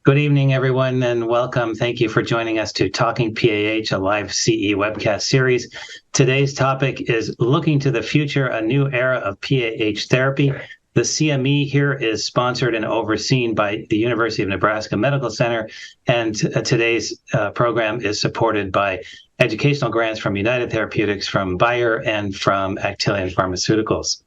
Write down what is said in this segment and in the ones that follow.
Good evening, everyone, and welcome. Thank you for joining us to Talking PAH, a live CE webcast series. Today's topic is Looking to the Future, a New Era of PAH Therapy. The CME here is sponsored and overseen by the University of Nebraska Medical Center, and today's program is supported by educational grants from United Therapeutics, from Bayer, and from Actelion Pharmaceuticals.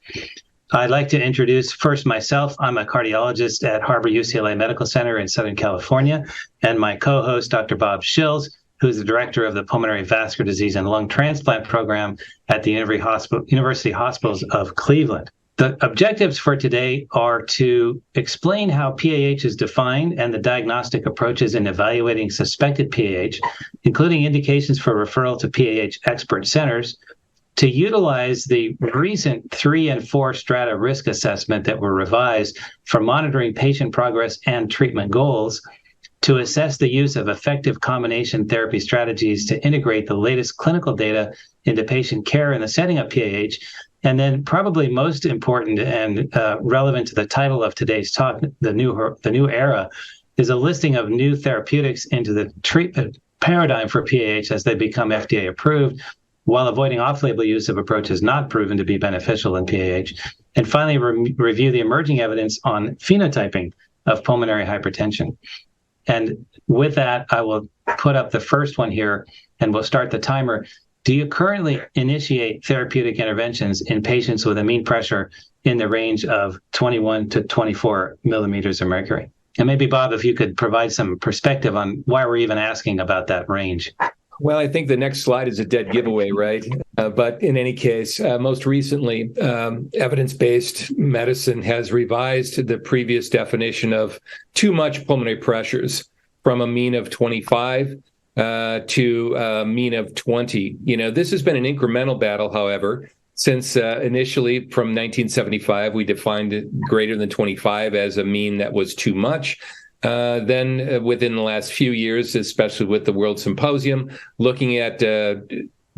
I'd like to introduce first myself. I'm a cardiologist at Harbor-UCLA Medical Center in Southern California, and my co-host, Dr. Bob Schills, who's the director of the Pulmonary Vascular Disease and Lung Transplant Program at the University Hospitals of Cleveland. The objectives for today are to explain how PAH is defined and the diagnostic approaches in evaluating suspected PAH, including indications for referral to PAH expert centers, to utilize the recent 3 and 4 strata risk assessment that were revised for monitoring patient progress and treatment goals, to assess the use of effective combination therapy strategies to integrate the latest clinical data into patient care in the setting of PAH, and then probably most important and relevant to the title of today's talk, the new era, is a listing of new therapeutics into the treatment paradigm for PAH as they become FDA approved, while avoiding off-label use of approaches not proven to be beneficial in PAH. And finally, review the emerging evidence on phenotyping of pulmonary hypertension. And with that, I will put up the first one here, and we'll start the timer. Do you currently initiate therapeutic interventions in patients with a mean pressure in the range of 21 to 24 millimeters of mercury? And maybe, Bob, if you could provide some perspective on why we're even asking about that range. Well, I think the next slide is a dead giveaway, right? But in any case, most recently, evidence-based medicine has revised the previous definition of too much pulmonary pressures from a mean of 25 to a mean of 20. This has been an incremental battle, however, since initially from 1975, we defined it greater than 25 as a mean that was too much. Then within the last few years, especially with the World Symposium, looking at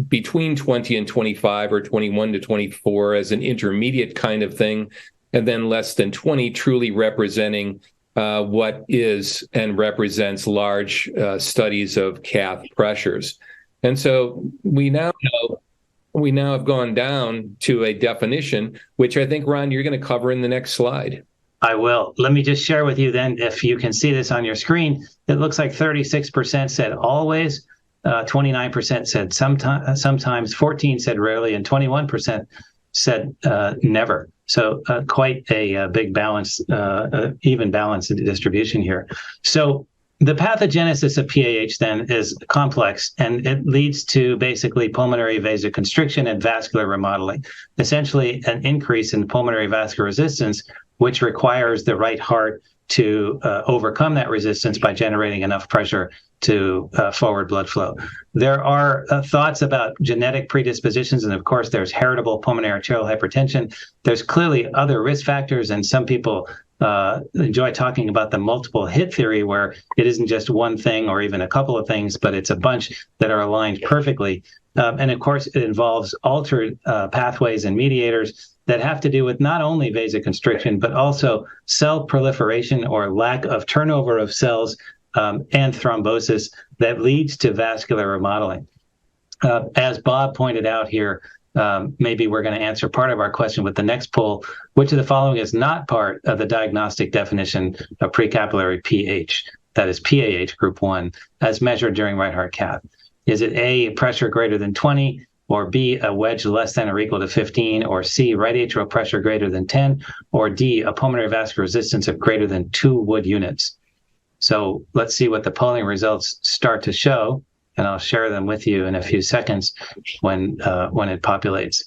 between 20 and 25 or 21 to 24 as an intermediate kind of thing, and then less than 20 truly representing what is and represents large studies of cath pressures. And so we now have gone down to a definition, which I think, Ron, you're going to cover in the next slide. I will. Let me just share with you then, if you can see this on your screen, it looks like 36% said always, 29% said sometimes, 14% said rarely, and 21% said never. So quite a big balance, even balance in the distribution here. So the pathogenesis of PAH then is complex, and it leads to basically pulmonary vasoconstriction and vascular remodeling, essentially an increase in pulmonary vascular resistance, which requires the right heart to overcome that resistance by generating enough pressure to forward blood flow. There are thoughts about genetic predispositions, and of course, there's heritable pulmonary arterial hypertension. There's clearly other risk factors, and some people enjoy talking about the multiple hit theory, where it isn't just one thing or even a couple of things, but it's a bunch that are aligned perfectly. And of course, it involves altered pathways and mediators that have to do with not only vasoconstriction, but also cell proliferation or lack of turnover of cells and thrombosis that leads to vascular remodeling. As Bob pointed out here, maybe we're going to answer part of our question with the next poll. Which of the following is not part of the diagnostic definition of precapillary PH, that is PAH group 1, as measured during right heart cath? Is it A, pressure greater than 20, or B, a wedge less than or equal to 15, or C, right atrial pressure greater than 10, or D, a pulmonary vascular resistance of greater than 2 Wood units? So let's see what the polling results start to show, and I'll share them with you in a few seconds when it populates.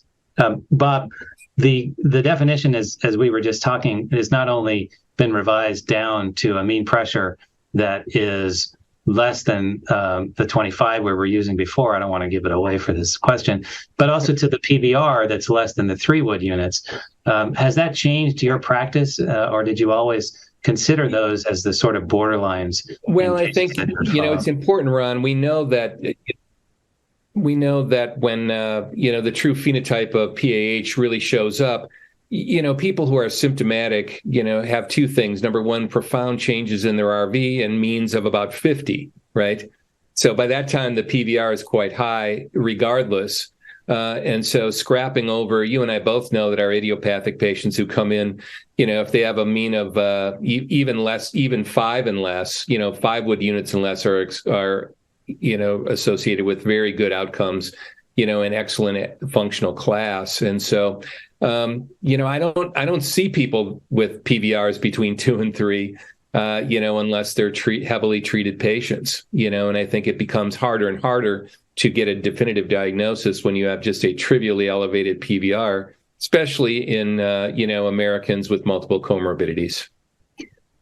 Bob, the definition is, as we were just talking, has not only been revised down to a mean pressure that is less than the 25 we were using before. I don't want to give it away for this question, but also to the PVR that's less than the 3 Wood units. Has that changed your practice, or did you always consider those as the sort of borderlines? Well, I think, it's important, Ron. We know that when, the true phenotype of PAH really shows up, people who are symptomatic, have two things. Number one, profound changes in their RV and means of about 50, right? So by that time, the PVR is quite high regardless. And so scrapping over, you and I both know that our idiopathic patients who come in, if they have a mean of even less, even 5 and less, 5 Wood units and less are associated with very good outcomes, and excellent functional class. And so, I don't see people with PVRs between 2 and 3, unless they're heavily treated patients, and I think it becomes harder and harder to get a definitive diagnosis when you have just a trivially elevated PVR, especially in, Americans with multiple comorbidities.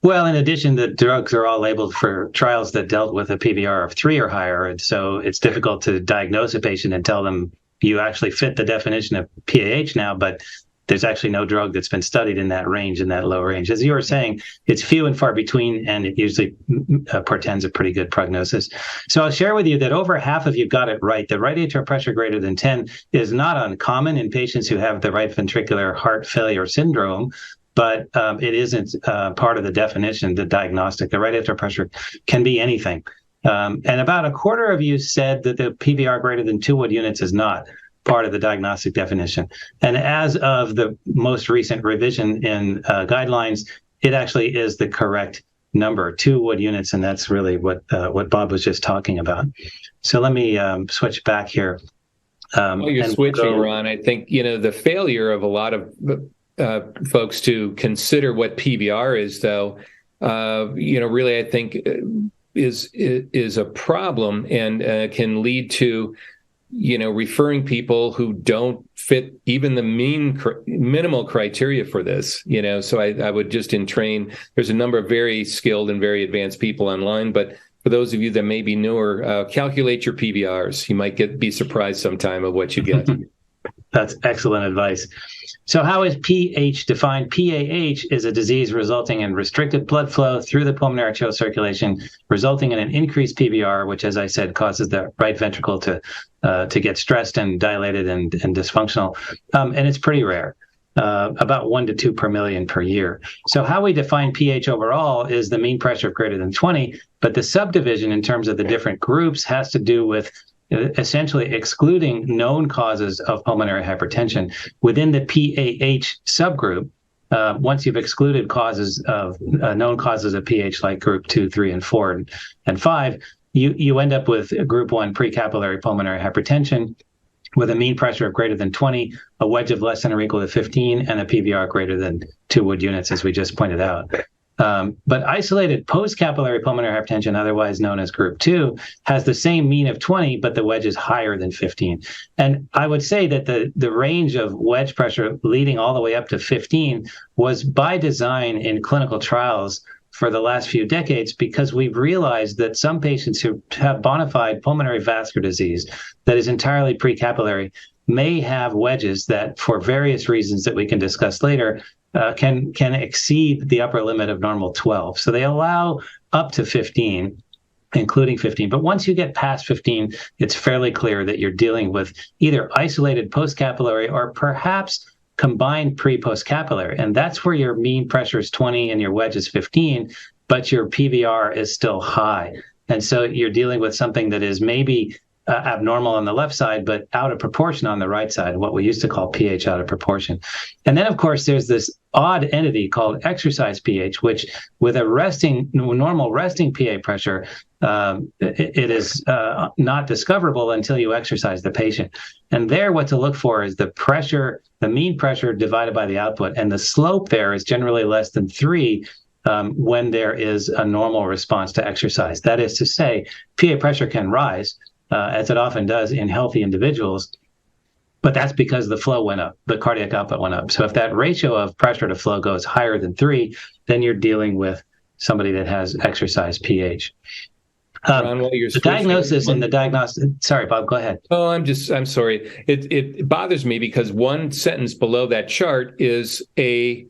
Well, in addition, the drugs are all labeled for trials that dealt with a PVR of 3 or higher. And so it's difficult to diagnose a patient and tell them you actually fit the definition of PAH now, but there's actually no drug that's been studied in that range, in that low range. As you were saying, it's few and far between, and it usually portends a pretty good prognosis. So I'll share with you that over half of you got it right. The right atrial pressure greater than 10 is not uncommon in patients who have the right ventricular heart failure syndrome, but it isn't part of the definition, the diagnostic. The right atrial pressure can be anything. And about a quarter of you said that the PVR greater than 2 Wood units is not part of the diagnostic definition. And as of the most recent revision in guidelines, it actually is the correct number, 2 Wood units, and that's really what Bob was just talking about. So let me switch back here. While you're switching, Ron, I think, the failure of a lot of folks to consider what PVR is, though, really, I think is a problem and can lead to, referring people who don't fit even the minimal criteria for this, So I would just entrain. There's a number of very skilled and very advanced people online, but for those of you that may be newer, calculate your PVRs. You might be surprised sometime of what you get. That's excellent advice. So how is PH defined? PAH is a disease resulting in restricted blood flow through the pulmonary arterial circulation, resulting in an increased PVR, which, as I said, causes the right ventricle to get stressed and dilated and dysfunctional. And it's pretty rare, about 1 to 2 per million per year. So how we define PH overall is the mean pressure of greater than 20, but the subdivision in terms of the different groups has to do with essentially excluding known causes of pulmonary hypertension within the PAH subgroup. Once you've excluded causes of known causes of PH like group 2, 3, and 4, and 5, you end up with group 1 precapillary pulmonary hypertension with a mean pressure of greater than 20, a wedge of less than or equal to 15, and a PVR greater than 2 Wood units, as we just pointed out. But isolated post-capillary pulmonary hypertension, otherwise known as group 2, has the same mean of 20, but the wedge is higher than 15. And I would say that the range of wedge pressure leading all the way up to 15 was by design in clinical trials for the last few decades, because we've realized that some patients who have bona fide pulmonary vascular disease that is entirely precapillary may have wedges that, for various reasons that we can discuss later, can exceed the upper limit of normal 12. So they allow up to 15, including 15. But once you get past 15, it's fairly clear that you're dealing with either isolated postcapillary or perhaps combined pre-postcapillary. And that's where your mean pressure is 20 and your wedge is 15, but your PVR is still high. And so you're dealing with something that is maybe abnormal on the left side, but out of proportion on the right side, what we used to call pH out of proportion. And then, of course, there's this odd entity called exercise pH, which with a normal resting PA pressure, it is not discoverable until you exercise the patient. And there, what to look for is the pressure, the mean pressure divided by the output. And the slope there is generally less than 3 when there is a normal response to exercise. That is to say, PA pressure can rise, as it often does in healthy individuals, but that's because the flow went up, the cardiac output went up. So if that ratio of pressure to flow goes higher than 3, then you're dealing with somebody that has exercise pH. Ron, the diagnosis and the diagnostic. Sorry, Bob, go ahead. Oh, I'm sorry. It bothers me because one sentence below that chart is a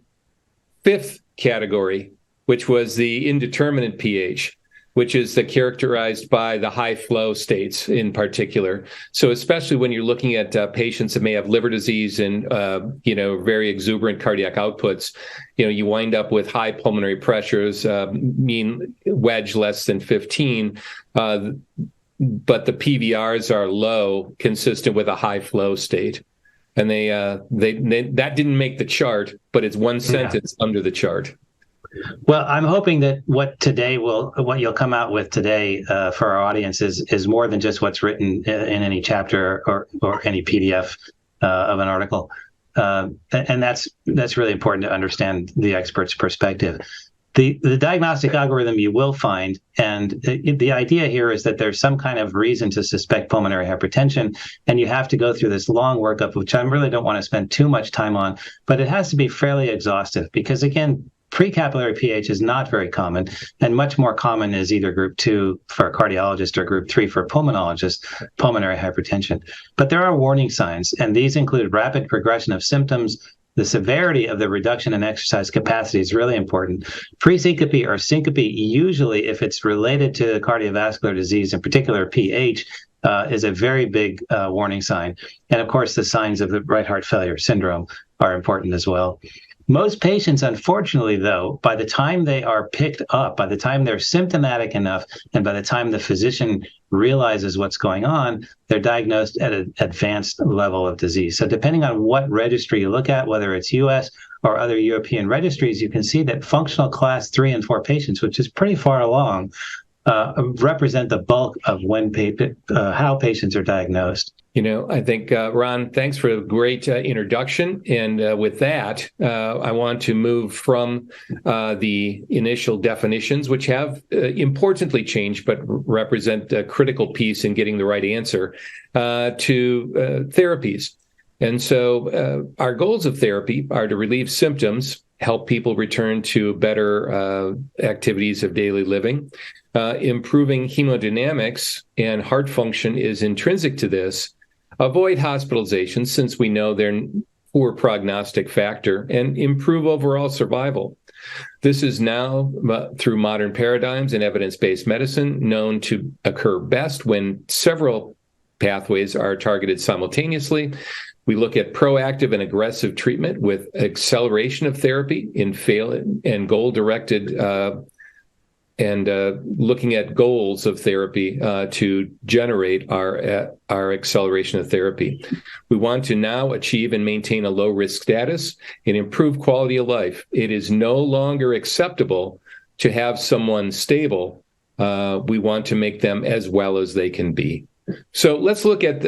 5th category, which was the indeterminate pH. which is characterized by the high flow states in particular. So especially when you're looking at patients that may have liver disease and, very exuberant cardiac outputs, you wind up with high pulmonary pressures, mean wedge less than 15, but the PVRs are low, consistent with a high flow state. And they that didn't make the chart, but it's one sentence under the chart. Well, I'm hoping that what you'll come out with today for our audience is more than just what's written in any chapter or any PDF of an article, and that's really important to understand the expert's perspective. The diagnostic algorithm you will find, and the idea here is that there's some kind of reason to suspect pulmonary hypertension, and you have to go through this long workup, which I really don't want to spend too much time on, but it has to be fairly exhaustive because, again, Precapillary PH is not very common, and much more common is either group 2 for a cardiologist or group 3 for a pulmonologist, pulmonary hypertension. But there are warning signs, and these include rapid progression of symptoms. The severity of the reduction in exercise capacity is really important. Presyncope or syncope, usually if it's related to cardiovascular disease, in particular PH, is a very big warning sign. And of course, the signs of the right heart failure syndrome are important as well. Most patients, unfortunately, though, by the time they are picked up, by the time they're symptomatic enough, and by the time the physician realizes what's going on, they're diagnosed at an advanced level of disease. So depending on what registry you look at, whether it's U.S. or other European registries, you can see that functional class 3 and 4 patients, which is pretty far along, represent the bulk of how patients are diagnosed. I think, Ron, thanks for a great introduction. And with that, I want to move from the initial definitions, which have importantly changed, but represent a critical piece in getting the right answer, to therapies. And so our goals of therapy are to relieve symptoms, help people return to better activities of daily living. Improving hemodynamics and heart function is intrinsic to this. Avoid hospitalizations, since we know they're a poor prognostic factor, and improve overall survival. This is now, through modern paradigms and evidence-based medicine, known to occur best when several pathways are targeted simultaneously. We look at proactive and aggressive treatment with acceleration of therapy in and goal-directed and looking at goals of therapy to generate our acceleration of therapy. We want to now achieve and maintain a low-risk status and improve quality of life. It is no longer acceptable to have someone stable. We want to make them as well as they can be. So let's look at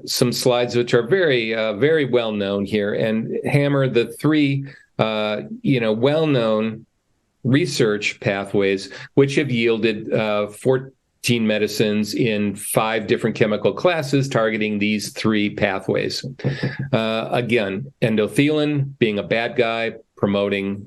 some slides which are very, very well known here, and hammer the three, well-known research pathways, which have yielded 14 medicines in 5 different chemical classes targeting these 3 pathways. Again, endothelin being a bad guy, promoting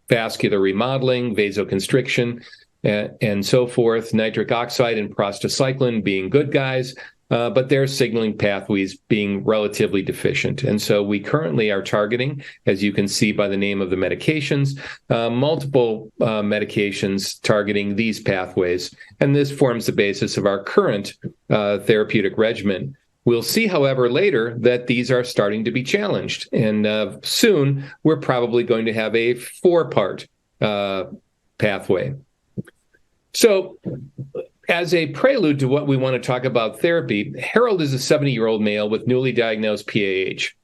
vascular remodeling, vasoconstriction, and so forth. Nitric oxide and prostacyclin being good guys, but their signaling pathways being relatively deficient. And so we currently are targeting, as you can see by the name of the medications, multiple medications targeting these pathways. And this forms the basis of our current therapeutic regimen. We'll see, however, later that these are starting to be challenged. And soon we're probably going to have a 4-part pathway. So, as a prelude to what we want to talk about therapy, Harold is a 70-year-old male with newly diagnosed PAH.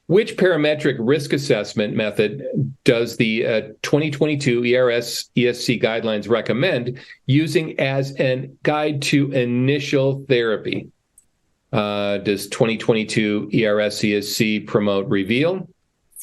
Which parametric risk assessment method does the 2022 ERS ESC guidelines recommend using as a guide to initial therapy? Does 2022 ERS ESC promote REVEAL,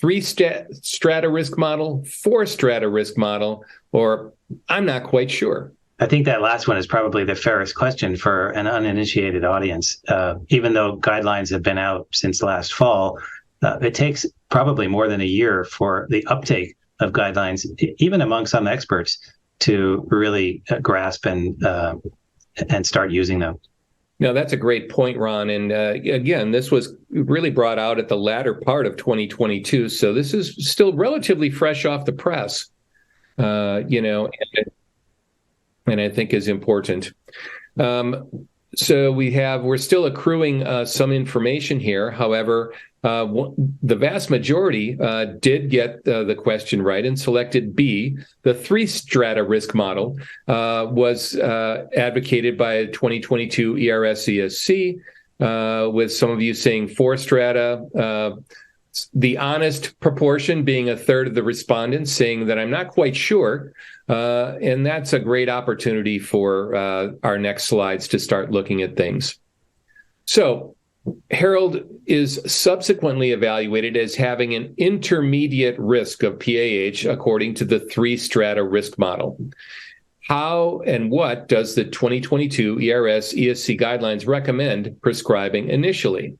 3-strata risk model, 4-strata risk model, or I'm not quite sure? I think that last one is probably the fairest question for an uninitiated audience. Even though guidelines have been out since last fall, it takes probably more than a year for the uptake of guidelines, even among some experts, to really grasp and start using them. No, that's a great point, Ron. And again, this was really brought out at the latter part of 2022. So this is still relatively fresh off the press, and I think is important. So we're still accruing some information here. However, the vast majority did get the question right and selected B. The 3-strata risk model was advocated by 2022 ERS-ESC, with some of you saying 4-strata. The honest proportion being a third of the respondents saying that I'm not quite sure. And that's a great opportunity for our next slides to start looking at things. So Harold is subsequently evaluated as having an intermediate risk of PAH according to the 3-strata risk model. How and what does the 2022 ERS-ESC guidelines recommend prescribing initially?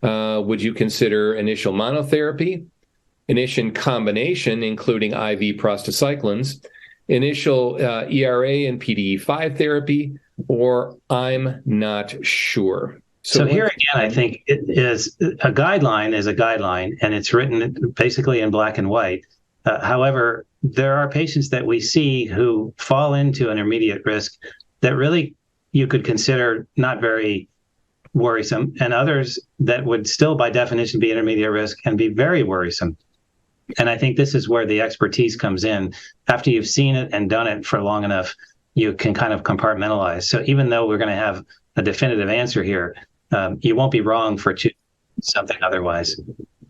Would you consider initial monotherapy, initial combination, including IV prostacyclins, initial ERA and PDE5 therapy, or I'm not sure? So here again, I think it is a guideline, and it's written basically in black and white. However, there are patients that we see who fall into intermediate risk that really you could consider not very worrisome, and others that would still by definition be intermediate risk and be very worrisome. And I think this is where the expertise comes in. After you've seen it and done it for long enough, you can kind of compartmentalize. So even though we're going to have a definitive answer here, you won't be wrong for choosing something otherwise.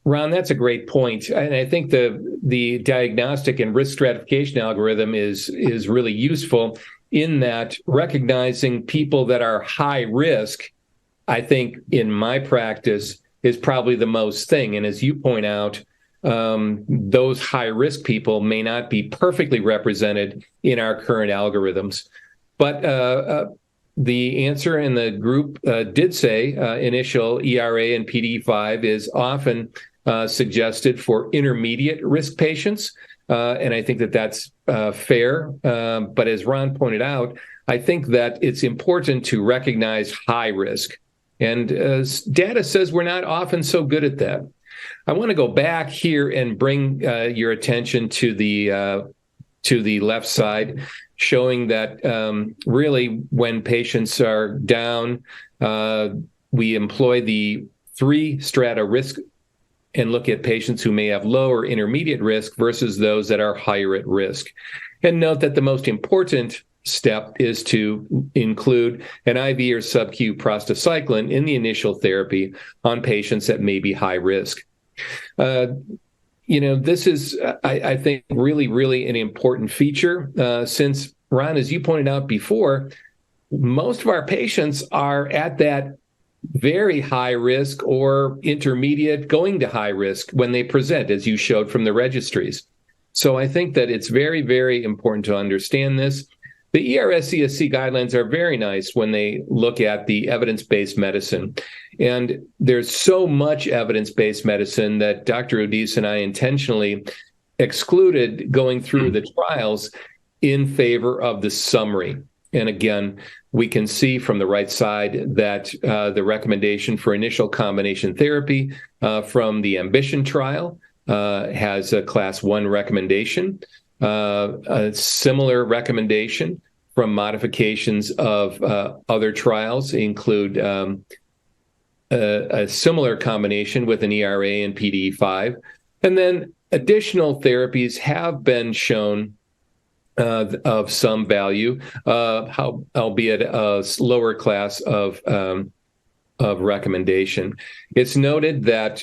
Ron, that's a great point. And I think the diagnostic and risk stratification algorithm is really useful in that recognizing people that are high risk, I think in my practice, is probably the most thing. And as you point out, those high-risk people may not be perfectly represented in our current algorithms. But the answer in the group did say initial ERA and PDE5 is often suggested for intermediate risk patients. And I think that that's fair. But as Ron pointed out, I think that it's important to recognize high risk. And data says we're not often so good at that. I want to go back here and bring your attention to the left side, showing that really when patients are down, we employ the 3-strata risk and look at patients who may have low or intermediate risk versus those that are higher at risk. And note that the most important step is to include an IV or sub-Q prostacyclin in the initial therapy on patients that may be high risk. This is, I think, really, really an important feature since, Ron, as you pointed out before, most of our patients are at that very high risk or intermediate going to high risk when they present, as you showed from the registries. So I think that it's very, very important to understand this. The ERS-ESC guidelines are very nice when they look at the evidence-based medicine. And there's so much evidence-based medicine that Dr. Udis and I intentionally excluded going through the trials in favor of the summary. And again, we can see from the right side that the recommendation for initial combination therapy from the Ambition trial has a class 1 recommendation. A similar recommendation from modifications of other trials include a similar combination with an ERA and PDE5. And then additional therapies have been shown of some value, albeit a lower class of recommendation. It's noted that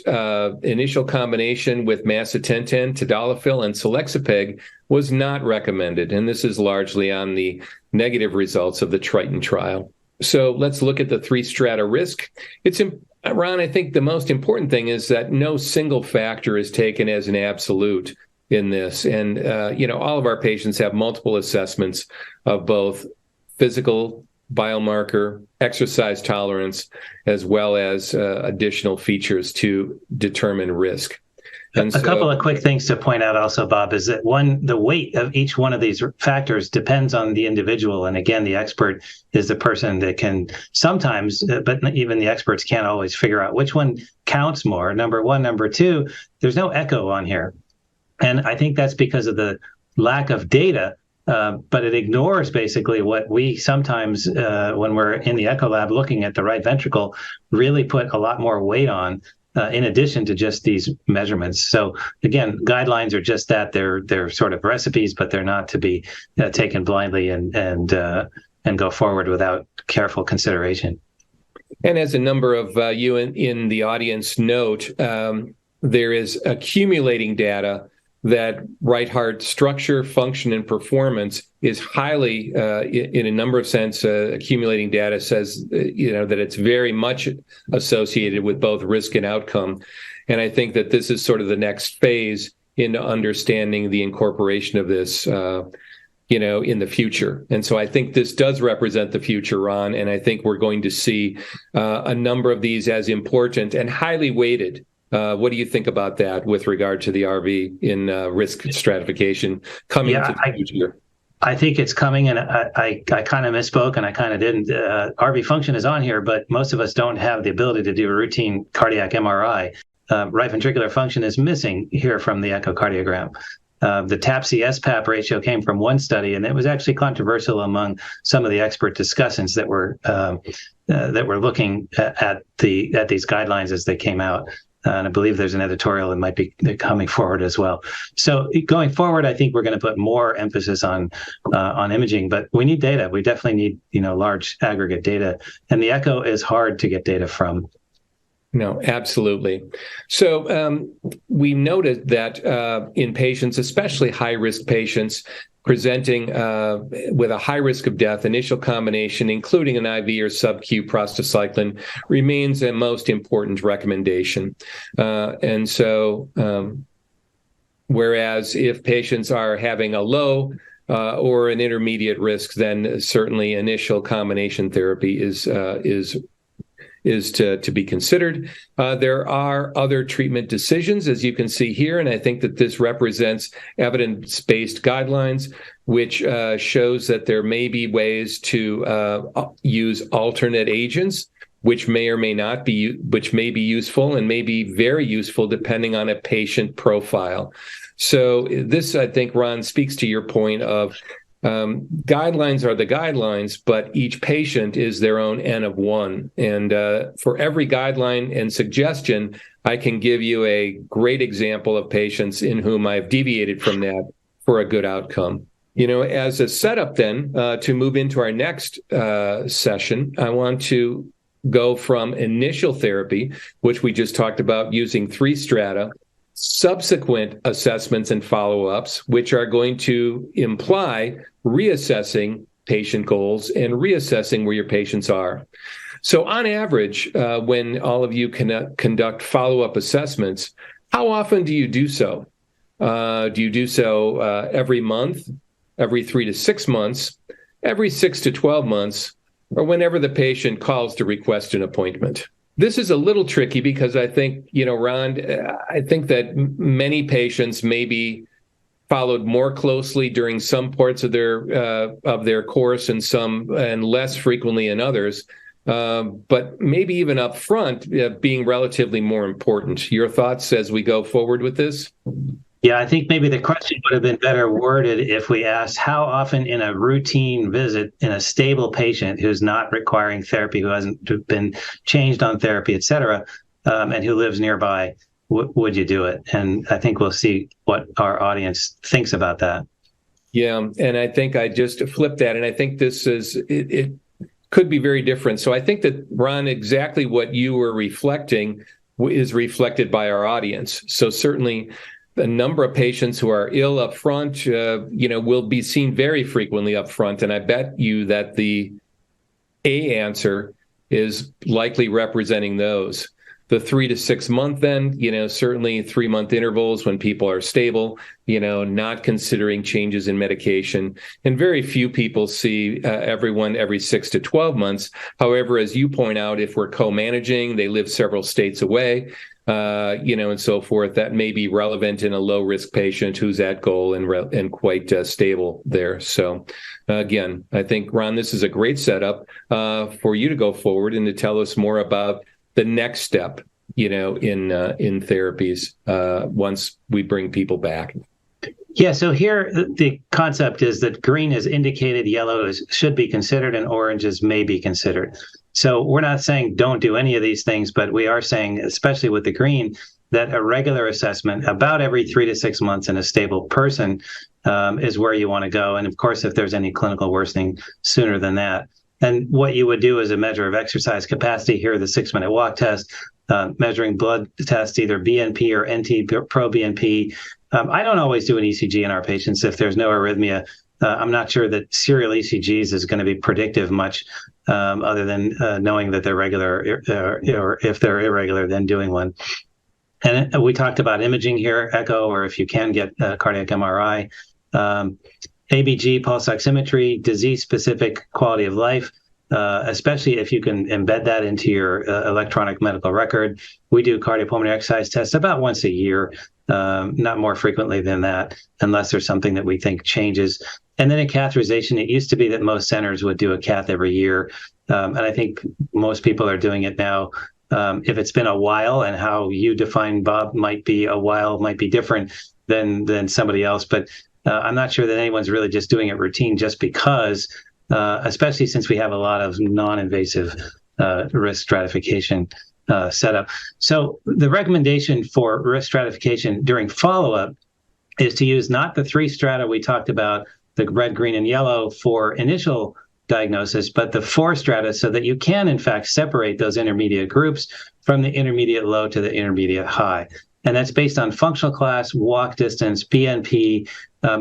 initial combination with macitentan, tadalafil, and selexipag was not recommended, and this is largely on the negative results of the Triton trial. So let's look at the 3-strata risk. Ron, I think the most important thing is that no single factor is taken as an absolute in this. And, all of our patients have multiple assessments of both physical biomarker, exercise tolerance, as well as additional features to determine risk. And a couple of quick things to point out also, Bob, is that the weight of each one of these factors depends on the individual. And again, the expert is the person that can sometimes, but even the experts can't always figure out which one counts more. Number one. Number two, there's no echo on here. And I think that's because of the lack of data but it ignores basically what we sometimes, when we're in the echo lab looking at the right ventricle, really put a lot more weight on, in addition to just these measurements. So again, guidelines are just that. They're sort of recipes, but they're not to be taken blindly and go forward without careful consideration. And as a number of you in the audience note, there is accumulating data that right heart structure, function, and performance is highly, in a number of sense, accumulating data says, that it's very much associated with both risk and outcome. And I think that this is sort of the next phase into understanding the incorporation of this, in the future. And so I think this does represent the future, Ron, and I think we're going to see a number of these as important and highly weighted. What do you think about that with regard to the RV in risk stratification coming into the future? I think it's coming, and I kind of misspoke, and I kind of didn't. RV function is on here, but most of us don't have the ability to do a routine cardiac MRI. Right ventricular function is missing here from the echocardiogram. The TAPSE-SPAP ratio came from one study, and it was actually controversial among some of the expert discussants that were looking at these guidelines as they came out. And I believe there's an editorial that might be coming forward as well. So going forward, I think we're going to put more emphasis on imaging, but we need data. We definitely need, large aggregate data, and the echo is hard to get data from. No, absolutely. So we noted that in patients, especially high-risk patients, presenting with a high risk of death, initial combination, including an IV or sub-Q prostacyclin, remains a most important recommendation. And so, whereas if patients are having a low or an intermediate risk, then certainly initial combination therapy is to be considered. There are other treatment decisions, as you can see here, and I think that this represents evidence-based guidelines, which shows that there may be ways to use alternate agents, which may or may not be, which may be useful and may be very useful depending on a patient profile. So this, I think, Ron, speaks to your point of guidelines are the guidelines, but each patient is their own N of one. And for every guideline and suggestion, I can give you a great example of patients in whom I've deviated from that for a good outcome. As a setup then, to move into our next session, I want to go from initial therapy, which we just talked about using 3 strata, subsequent assessments and follow-ups, which are going to imply reassessing patient goals and reassessing where your patients are. So on average, when all of you conduct follow-up assessments, how often do you do so? Do you do so every month, every 3 to 6 months, every 6 to 12 months, or whenever the patient calls to request an appointment? This is a little tricky because I think, Ron, I think that many patients may be followed more closely during some parts of their course and less frequently in others, but maybe even up front being relatively more important. Your thoughts as we go forward with this? Yeah, I think maybe the question would have been better worded if we asked how often in a routine visit in a stable patient who's not requiring therapy, who hasn't been changed on therapy, et cetera, and who lives nearby, would you do it? And I think we'll see what our audience thinks about that. Yeah, and I think I just flipped that, and I think this it could be very different. So I think that, Ron, exactly what you were reflecting is reflected by our audience. So certainly a number of patients who are ill up front, will be seen very frequently up front. And I bet you that the A answer is likely representing those. The 3 to 6 month then, certainly 3-month intervals when people are stable, not considering changes in medication. And very few people see everyone every 6 to 12 months. However, as you point out, if we're co-managing, they live several states away, and so forth, that may be relevant in a low-risk patient who's at goal and quite stable there. So, again, I think, Ron, this is a great setup for you to go forward and to tell us more about the next step, in therapies once we bring people back. Yeah, so here the concept is that green is indicated, yellow should be considered, and orange is may be considered. So we're not saying don't do any of these things, but we are saying, especially with the green, that a regular assessment about every 3 to 6 months in a stable person is where you want to go. And of course, if there's any clinical worsening, sooner than that. And what you would do is a measure of exercise capacity. Here, the 6-minute walk test, measuring blood tests, either BNP or NT-proBNP. I don't always do an ECG in our patients if there's no arrhythmia. I'm not sure that serial ECGs is going to be predictive much, other than knowing that they're regular, or if they're irregular, then doing one. And we talked about imaging here, echo, or if you can get cardiac MRI, ABG, pulse oximetry, disease-specific quality of life, especially if you can embed that into your electronic medical record. We do cardiopulmonary exercise tests about once a year, not more frequently than that, unless there's something that we think changes. And then in catheterization, it used to be that most centers would do a cath every year. And I think most people are doing it now. If it's been a while, and how you define, Bob, might be a while, might be different than somebody else. But I'm not sure that anyone's really just doing it routine just because, especially since we have a lot of non-invasive risk stratification set up. So the recommendation for risk stratification during follow-up is to use not the 3 strata we talked about, the red, green, and yellow for initial diagnosis, but the 4 strata, so that you can, in fact, separate those intermediate groups from the intermediate low to the intermediate high. And that's based on functional class, walk distance, BNP,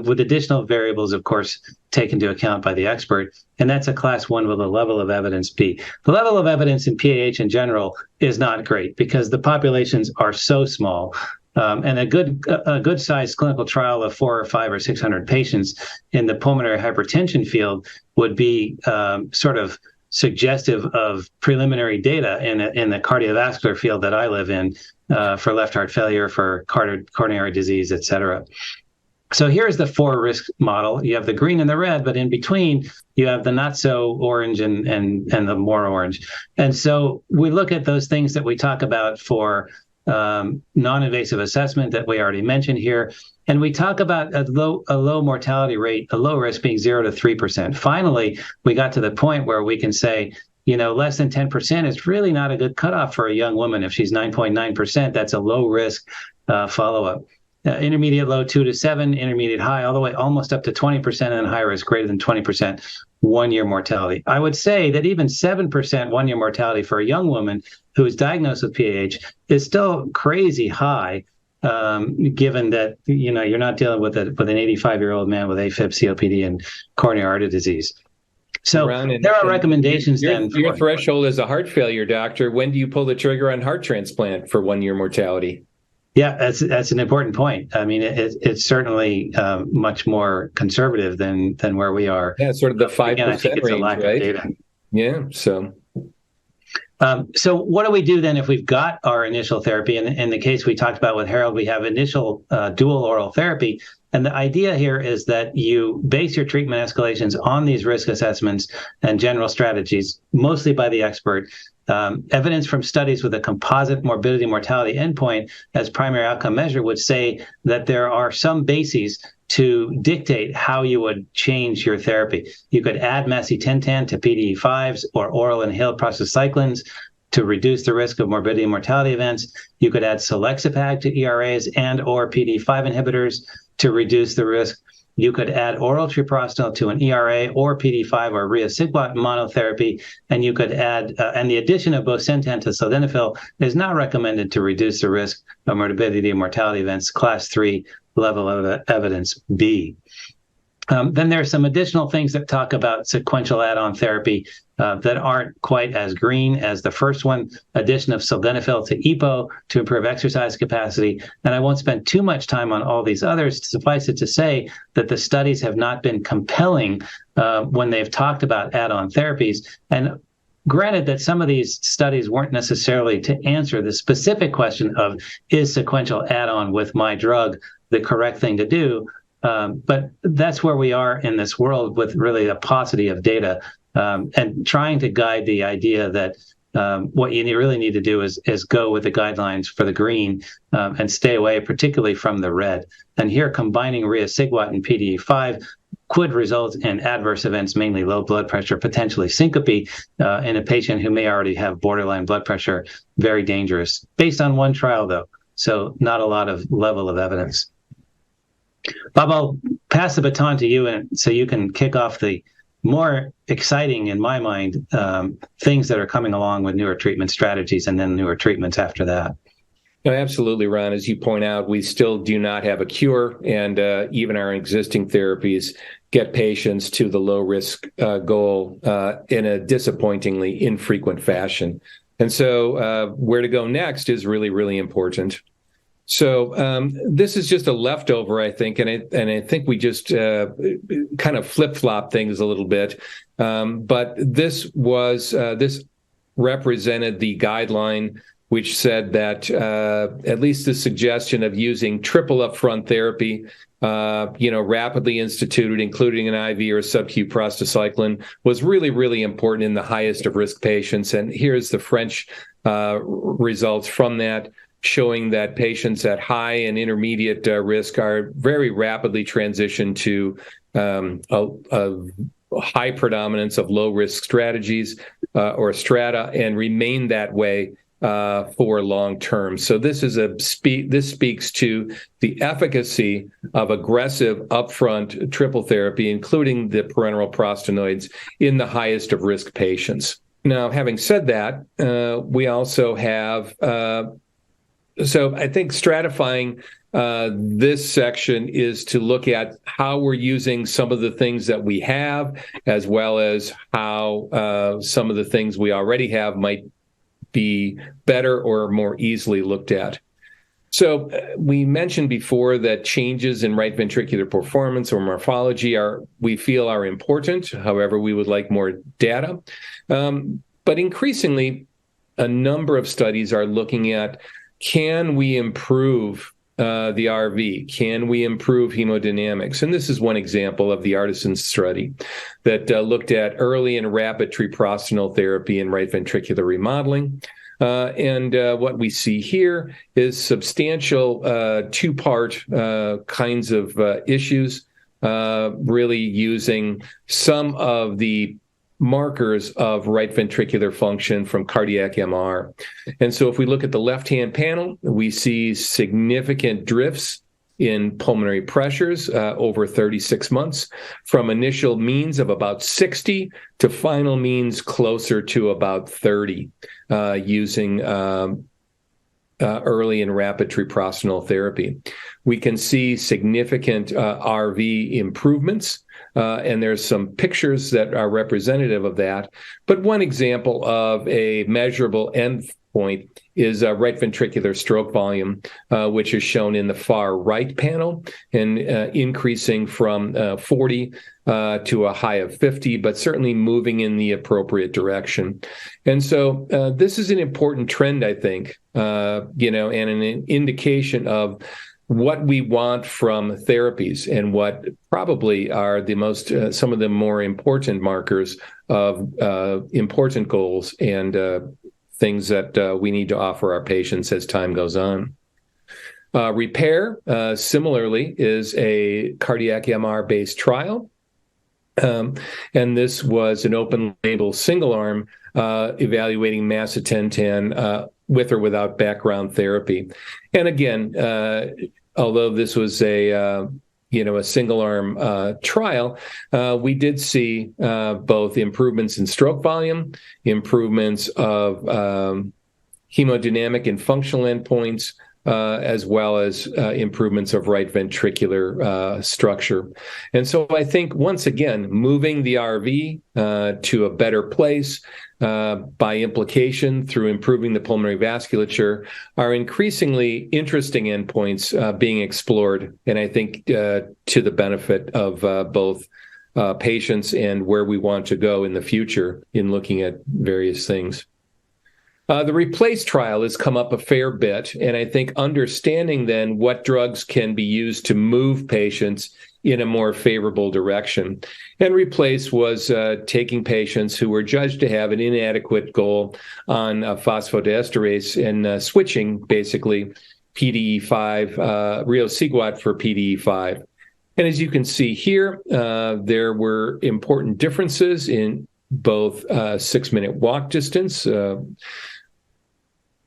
with additional variables, of course, taken into account by the expert. And that's a class 1 with a level of evidence B. The level of evidence in PAH in general is not great because the populations are so small. And a good sized clinical trial of 400 or 500 or 600 patients in the pulmonary hypertension field would be sort of suggestive of preliminary data in the cardiovascular field that I live in, for left heart failure, for coronary disease, et cetera. So here's the 4 risk model. You have the green and the red, but in between you have the not so orange and the more orange. And so we look at those things that we talk about for non-invasive assessment that we already mentioned here. And we talk about a low mortality rate, a low risk being 0 to 3%. Finally, we got to the point where we can say, less than 10% is really not a good cutoff for a young woman. If she's 9.9%, that's a low risk follow-up. Intermediate low 2 to 7, intermediate high all the way almost up to 20%, and high risk greater than 20% 1-year mortality. I would say that even 7% 1-year mortality for a young woman who is diagnosed with PAH is still crazy high, given that you're not dealing with an 85-year-old man with AFib, COPD, and coronary artery disease. So there are recommendations then. Your threshold is a heart failure doctor. When do you pull the trigger on heart transplant for 1-year mortality? Yeah, that's an important point. I mean, it's certainly much more conservative than where we are. Yeah, sort of the 5% range, right? Data. Yeah. So what do we do then if we've got our initial therapy? And in the case we talked about with Harold, we have initial dual oral therapy. And the idea here is that you base your treatment escalations on these risk assessments and general strategies, mostly by the expert. Evidence from studies with a composite morbidity mortality endpoint as primary outcome measure would say that there are some bases to dictate how you would change your therapy. You could add macitentan to PDE5s or oral inhaled prostacyclins to reduce the risk of morbidity and mortality events. You could add selexipag to ERAs and or PDE5 inhibitors to reduce the risk. You could add oral treprostinil to an ERA or PDE5 or riociguat monotherapy, and you could add, and the addition of bosentan to sildenafil is not recommended to reduce the risk of morbidity and mortality events, class 3 level of evidence B. Then there are some additional things that talk about sequential add-on therapy that aren't quite as green as the first one. Addition of sildenafil to EPO to improve exercise capacity. And I won't spend too much time on all these others. Suffice it to say that the studies have not been compelling when they've talked about add-on therapies. And granted that some of these studies weren't necessarily to answer the specific question of, is sequential add-on with my drug the correct thing to do? But that's where we are in this world with really a paucity of data, and trying to guide the idea that what you really need to do is go with the guidelines for the green and stay away, particularly from the red. And here, combining riociguat and PDE5 could result in adverse events, mainly low blood pressure, potentially syncope in a patient who may already have borderline blood pressure. Very dangerous, based on one trial, though. So not a lot of level of evidence. Bob, I'll pass the baton to you, and so you can kick off the more exciting, in my mind, things that are coming along with newer treatment strategies and then newer treatments after that. No, absolutely, Ron. As you point out, we still do not have a cure, and even our existing therapies get patients to the low-risk goal in a disappointingly infrequent fashion. And so where to go next is really, really important. So this is just a leftover, I think, and I think we just kind of flip-flop things a little bit. But this represented the guideline which said that at least the suggestion of using triple upfront therapy, rapidly instituted, including an IV or sub-Q prostacyclin, was really, really important in the highest of risk patients. And here's the French results from that, showing that patients at high and intermediate risk are very rapidly transitioned to a high predominance of low-risk strategies or strata, and remain that way for long term. So this is this speaks to the efficacy of aggressive upfront triple therapy, including the parenteral prostanoids, in the highest of risk patients. Now, having said that, we also have so I think stratifying this section is to look at how we're using some of the things that we have, as well as how some of the things we already have might be better or more easily looked at. So we mentioned before that changes in right ventricular performance or morphology we feel are important. However, we would like more data. But increasingly, a number of studies are looking at, can we improve the RV? Can we improve hemodynamics? And this is one example of the Artisan study that looked at early and rapid treprostinil therapy and right ventricular remodeling. And what we see here is substantial two-part kinds of issues, really using some of the markers of right ventricular function from cardiac MR. And so if we look at the left-hand panel, we see significant drifts in pulmonary pressures over 36 months, from initial means of about 60 to final means closer to about 30, using early and rapid treprostinil therapy. We can see significant RV improvements, and there's some pictures that are representative of that. But one example of a measurable endpoint is right ventricular stroke volume, which is shown in the far right panel, and increasing from 40 to a high of 50, but certainly moving in the appropriate direction. And so this is an important trend, I think, and an indication of what we want from therapies, and what probably are the most, some of the more important markers of important goals and things that we need to offer our patients as time goes on. Repair, similarly, is a cardiac MR-based trial. And this was an open-label, single-arm evaluating macitentan with or without background therapy. And again, although this was a single-arm trial, we did see both improvements in stroke volume, improvements of hemodynamic and functional endpoints, as well as improvements of right ventricular structure. And so I think, once again, moving the RV to a better place, by implication through improving the pulmonary vasculature, are increasingly interesting endpoints being explored, and I think to the benefit of both patients and where we want to go in the future in looking at various things. The REPLACE trial has come up a fair bit, and I think understanding then what drugs can be used to move patients in a more favorable direction. And replace was taking patients who were judged to have an inadequate goal on phosphodiesterase and switching basically PDE5, riociguat for PDE5. And as you can see here, there were important differences in both 6-minute walk distance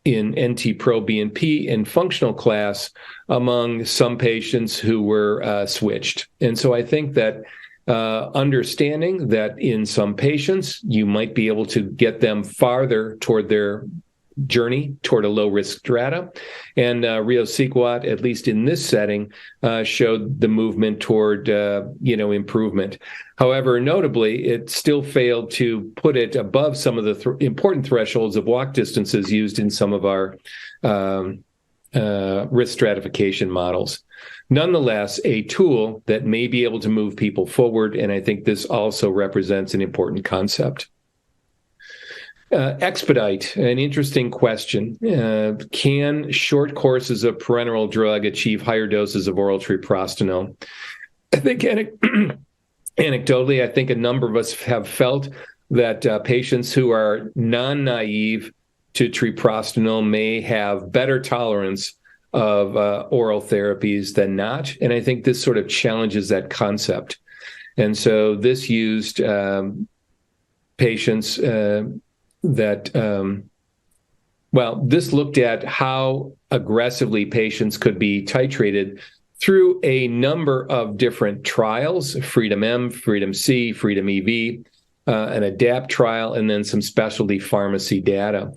in NT-proBNP and functional class among some patients who were switched. And so I think that understanding that in some patients, you might be able to get them farther toward their journey toward a low-risk strata. And riociguat, at least in this setting, showed the movement toward, improvement. However, notably, it still failed to put it above some of the important thresholds of walk distances used in some of our risk stratification models. Nonetheless, a tool that may be able to move people forward, and I think this also represents an important concept. Expedite, an interesting question. Can short courses of parenteral drug achieve higher doses of oral treprostinil? I think anecdotally, I think a number of us have felt that patients who are non-naive to treprostinil may have better tolerance of oral therapies than not. And I think this sort of challenges that concept. And so this used patients this looked at how aggressively patients could be titrated through a number of different trials, Freedom-M, Freedom-C, Freedom-EV, an ADAPT trial, and then some specialty pharmacy data.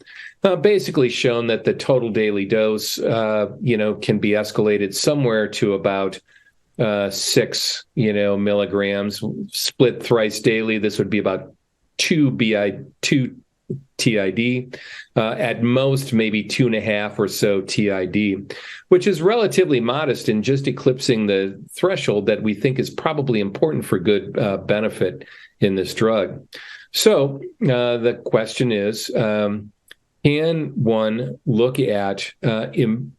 Basically shown that the total daily dose, can be escalated somewhere to about 6, milligrams, split thrice daily. This would be about 2 TID, at most maybe 2.5 or so TID, which is relatively modest and just eclipsing the threshold that we think is probably important for good benefit in this drug. So the question is, can one look at rapid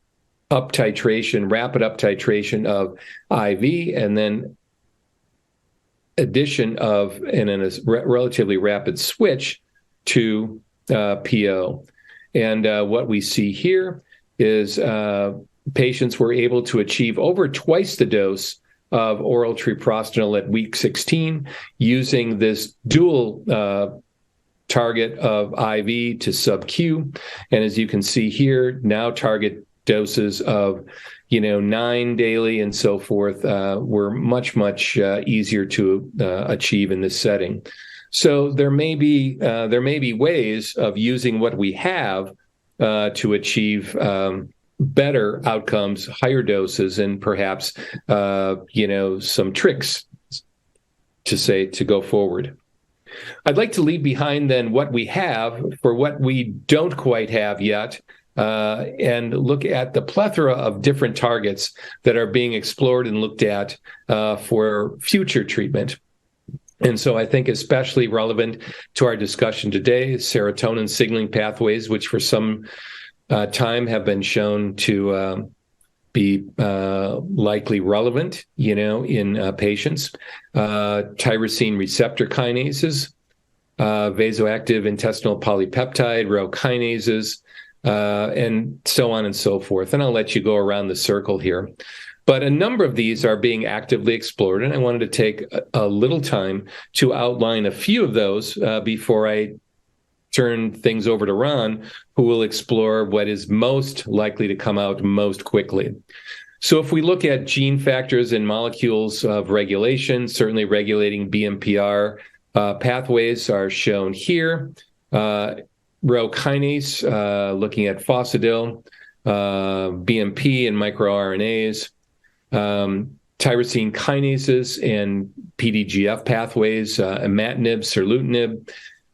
up titration of IV and then addition of and then a relatively rapid switch to PO? And what we see here is patients were able to achieve over twice the dose of oral treprostinil at week 16 using this dual target of IV to sub-Q. And as you can see here, now target doses of 9 daily and so forth were much easier to achieve in this setting. So there may be ways of using what we have to achieve better outcomes, higher doses, and perhaps some tricks to go forward. I'd like to leave behind then what we have for what we don't quite have yet, and look at the plethora of different targets that are being explored and looked at for future treatment. And so I think especially relevant to our discussion today, serotonin signaling pathways, which for some time have been shown to be likely relevant, in patients. Tyrosine receptor kinases, vasoactive intestinal polypeptide, Rho kinases, and so on and so forth. And I'll let you go around the circle here. But a number of these are being actively explored, and I wanted to take a little time to outline a few of those before I turn things over to Ron, who will explore what is most likely to come out most quickly. So if we look at gene factors and molecules of regulation, certainly regulating BMPR pathways are shown here. Rho kinase, looking at phosphodil, BMP and microRNAs, tyrosine kinases and PDGF pathways, imatinib,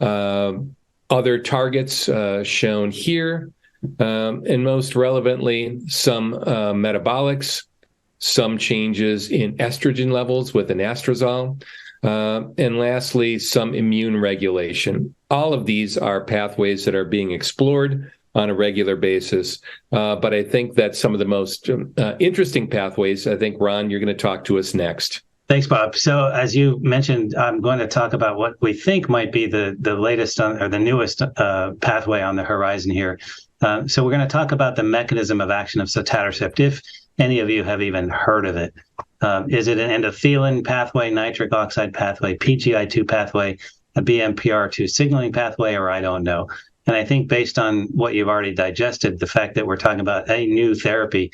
seralutinib, other targets shown here, and most relevantly, some metabolics, some changes in estrogen levels with anastrozole, and lastly, some immune regulation. All of these are pathways that are being explored on a regular basis. But I think that some of the most interesting pathways, I think, Ron, you're going to talk to us next. Thanks, Bob. So as you mentioned, I'm going to talk about what we think might be the latest or the newest pathway on the horizon here. So we're going to talk about the mechanism of action of sotatercept, if any of you have even heard of it. Is it an endothelin pathway, nitric oxide pathway, PGI2 pathway, a BMPR2 signaling pathway, or I don't know. And I think based on what you've already digested, the fact that we're talking about a new therapy,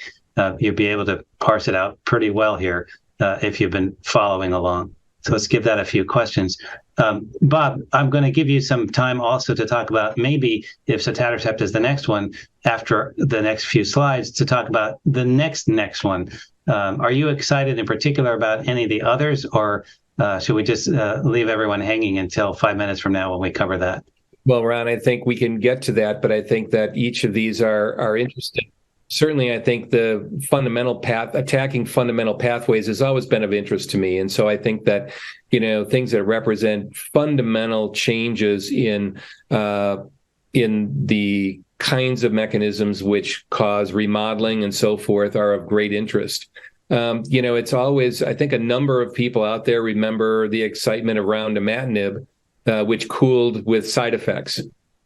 you'll be able to parse it out pretty well here if you've been following along. So let's give that a few questions. Bob, I'm going to give you some time also to talk about maybe if sotatercept is the next one after the next few slides to talk about the next one. Are you excited in particular about any of the others, or should we just leave everyone hanging until 5 minutes from now when we cover that? Well, Ron, I think we can get to that, but I think that each of these are interesting. Certainly, I think the attacking fundamental pathways has always been of interest to me. And so I think that, things that represent fundamental changes in the kinds of mechanisms which cause remodeling and so forth are of great interest. It's always, I think a number of people out there remember the excitement around imatinib, which cooled with side effects.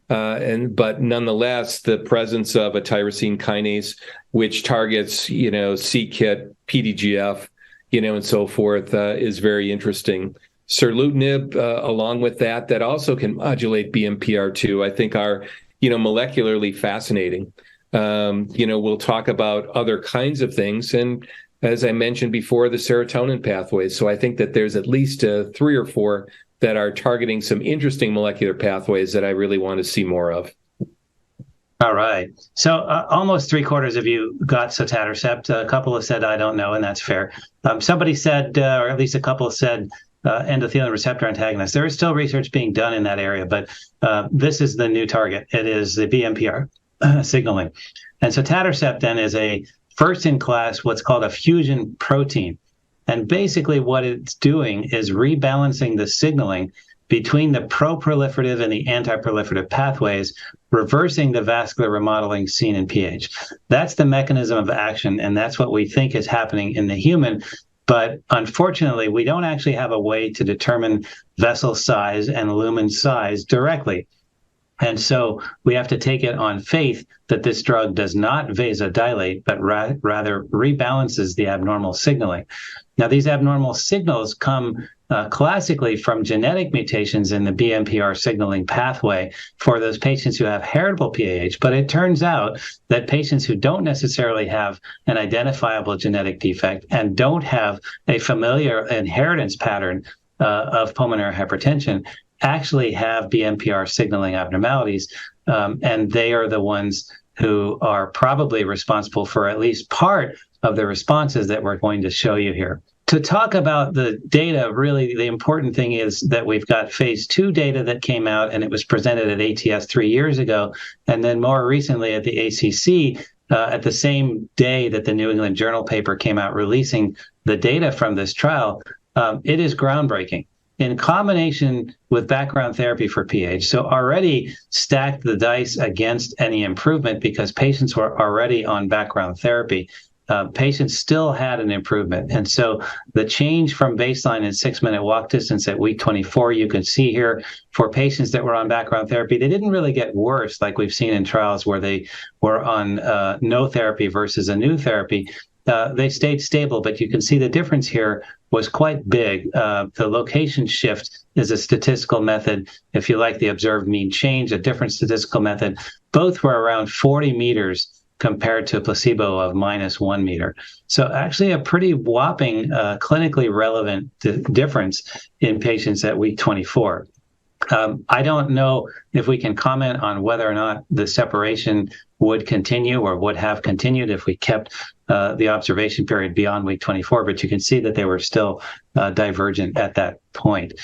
But nonetheless, the presence of a tyrosine kinase, which targets, c-KIT, PDGF, and so forth, is very interesting. Seralutinib, along with that also can modulate BMPR2, I think are, molecularly fascinating. We'll talk about other kinds of things. And as I mentioned before, the serotonin pathways. So I think that there's at least 3 or 4 that are targeting some interesting molecular pathways that I really want to see more of. All right. So almost 3/4 of you got sotatercept. A couple have said, I don't know, and that's fair. Somebody said, or at least a couple said, endothelin receptor antagonist. There is still research being done in that area, but this is the new target. It is the BMPR signaling. And sotatercept then is a first-in-class, what's called a fusion protein. And basically what it's doing is rebalancing the signaling between the pro-proliferative and the anti-proliferative pathways, reversing the vascular remodeling seen in PAH. That's the mechanism of action, and that's what we think is happening in the human. But unfortunately, we don't actually have a way to determine vessel size and lumen size directly. And so we have to take it on faith that this drug does not vasodilate, but rather rebalances the abnormal signaling. Now, these abnormal signals come classically from genetic mutations in the BMPR signaling pathway for those patients who have heritable PAH. But it turns out that patients who don't necessarily have an identifiable genetic defect and don't have a familiar inheritance pattern of pulmonary hypertension actually have BMPR signaling abnormalities, and they are the ones who are probably responsible for at least part of the responses that we're going to show you here. To talk about the data, really the important thing is that we've got phase 2 data that came out, and it was presented at ATS 3 years ago, and then more recently at the ACC, at the same day that the New England Journal paper came out releasing the data from this trial. It is groundbreaking. In combination with background therapy for PAH, so already stacked the dice against any improvement because patients were already on background therapy. Patients still had an improvement. And so the change from baseline in 6-minute walk distance at week 24, you can see here for patients that were on background therapy, they didn't really get worse like we've seen in trials where they were on no therapy versus a new therapy. They stayed stable, but you can see the difference here was quite big. The location shift is a statistical method. If you like the observed mean change, a different statistical method. Both were around 40 meters compared to a placebo of -1 meter. So actually a pretty whopping clinically relevant difference in patients at week 24. I don't know if we can comment on whether or not the separation would continue or would have continued if we kept the observation period beyond week 24, but you can see that they were still divergent at that point.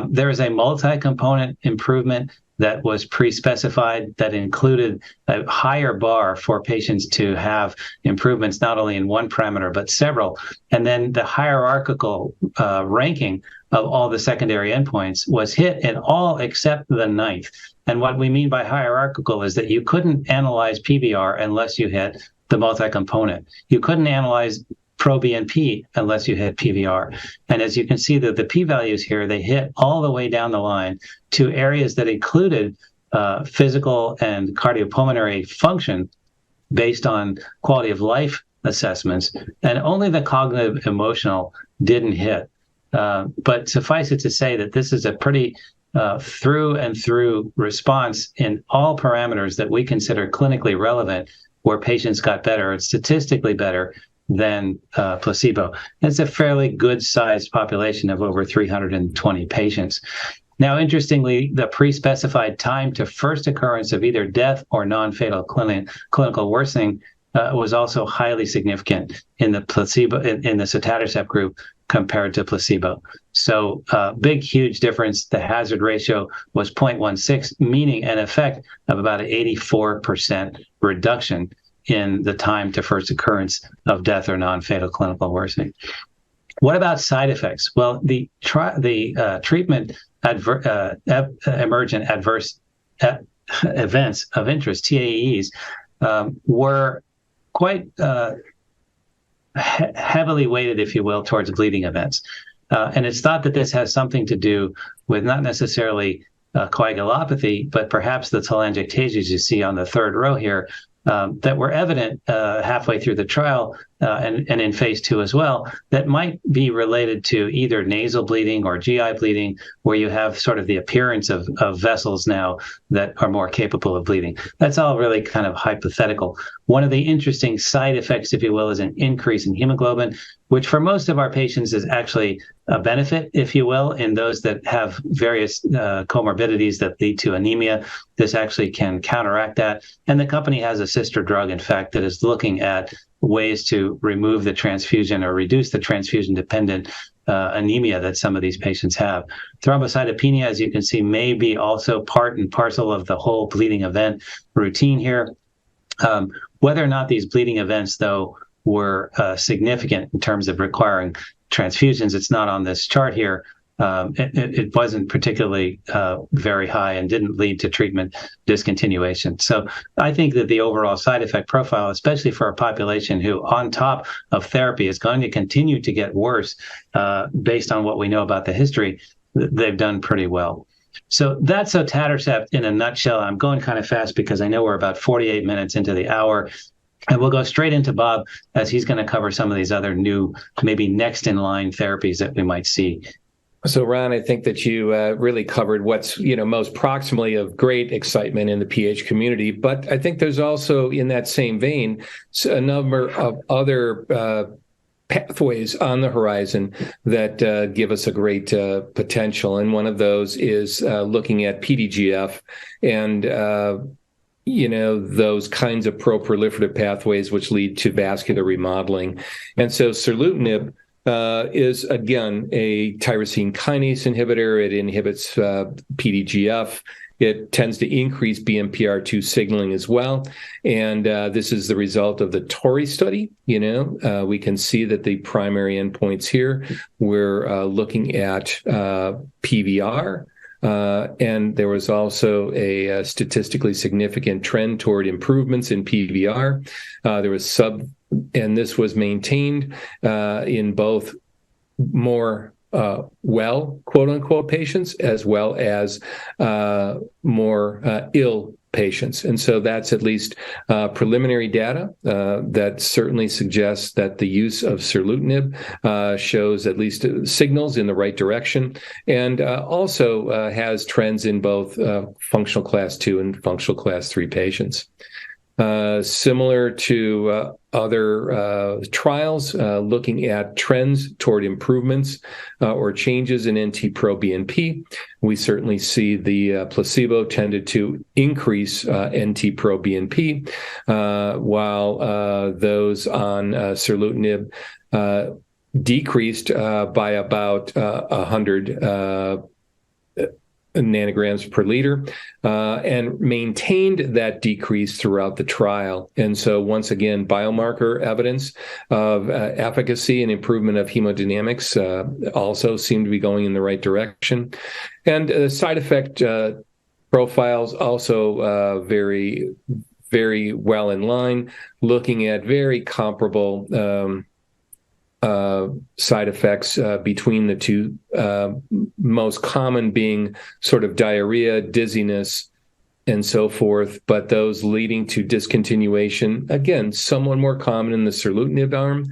There is a multi-component improvement that was pre-specified that included a higher bar for patients to have improvements not only in one parameter, but several. And then the hierarchical ranking of all the secondary endpoints was hit in all except the 9th. And what we mean by hierarchical is that you couldn't analyze PVR unless you hit the multi-component. You couldn't analyze pro-BNP unless you hit PVR. And as you can see, the p-values here, they hit all the way down the line to areas that included physical and cardiopulmonary function based on quality of life assessments, and only the cognitive emotional didn't hit. But suffice it to say that this is a pretty through and through response in all parameters that we consider clinically relevant, where patients got better and statistically better than placebo. It's a fairly good sized population of over 320 patients. Now, interestingly, the pre-specified time to first occurrence of either death or non-fatal clinical worsening was also highly significant in the placebo, in the sotatercept group compared to placebo. So big, huge difference. The hazard ratio was 0.16, meaning an effect of about an 84% reduction in the time to first occurrence of death or non-fatal clinical worsening. What about side effects? Well, the treatment emergent adverse events of interest, TAEs, were quite heavily weighted, if you will, towards bleeding events. And it's thought that this has something to do with not necessarily coagulopathy, but perhaps the telangiectasias you see on the third row here that were evident halfway through the trial and in phase 2 as well, that might be related to either nasal bleeding or GI bleeding, where you have sort of the appearance of vessels now that are more capable of bleeding. That's all really kind of hypothetical. One of the interesting side effects, if you will, is an increase in hemoglobin, which for most of our patients is actually a benefit, if you will, in those that have various comorbidities that lead to anemia. This actually can counteract that. And the company has a sister drug, in fact, that is looking at ways to remove the transfusion or reduce the transfusion-dependent anemia that some of these patients have. Thrombocytopenia, as you can see, may be also part and parcel of the whole bleeding event routine here. Whether or not these bleeding events, though, were significant in terms of requiring transfusions, it's not on this chart here. It wasn't particularly very high and didn't lead to treatment discontinuation. So I think that the overall side effect profile, especially for a population who on top of therapy is going to continue to get worse based on what we know about the history, they've done pretty well. So that's sotatercept in a nutshell. I'm going kind of fast because I know we're about 48 minutes into the hour. And we'll go straight into Bob, as he's going to cover some of these other new, maybe next in line therapies that we might see. So, Ron, I think that you really covered what's most proximally of great excitement in the PH community. But I think there's also, in that same vein, a number of other pathways on the horizon that give us a great potential. And one of those is looking at PDGF and those kinds of pro-proliferative pathways which lead to vascular remodeling. And so seralutinib is, again, a tyrosine kinase inhibitor. It inhibits PDGF. It tends to increase BMPR2 signaling as well. And this is the result of the TORREY study. We can see that the primary endpoints here, we're looking at PVR. And there was also a statistically significant trend toward improvements in PVR. There was and this was maintained in both more well, quote unquote, patients, as well as more ill patients. And so that's at least preliminary data that certainly suggests that the use of seralutinib shows at least signals in the right direction, and also has trends in both functional class 2 and functional class 3 patients. Similar to other trials looking at trends toward improvements or changes in NT-proBNP, we certainly see the placebo tended to increase NT-proBNP, while those on seralutinib decreased by about 100 nanograms per liter, and maintained that decrease throughout the trial. And so once again, biomarker evidence of efficacy and improvement of hemodynamics also seem to be going in the right direction. And side effect profiles also very, very well in line, looking at very comparable side effects between the two, most common being sort of diarrhea, dizziness, and so forth, but those leading to discontinuation, again, somewhat more common in the seralutinib arm,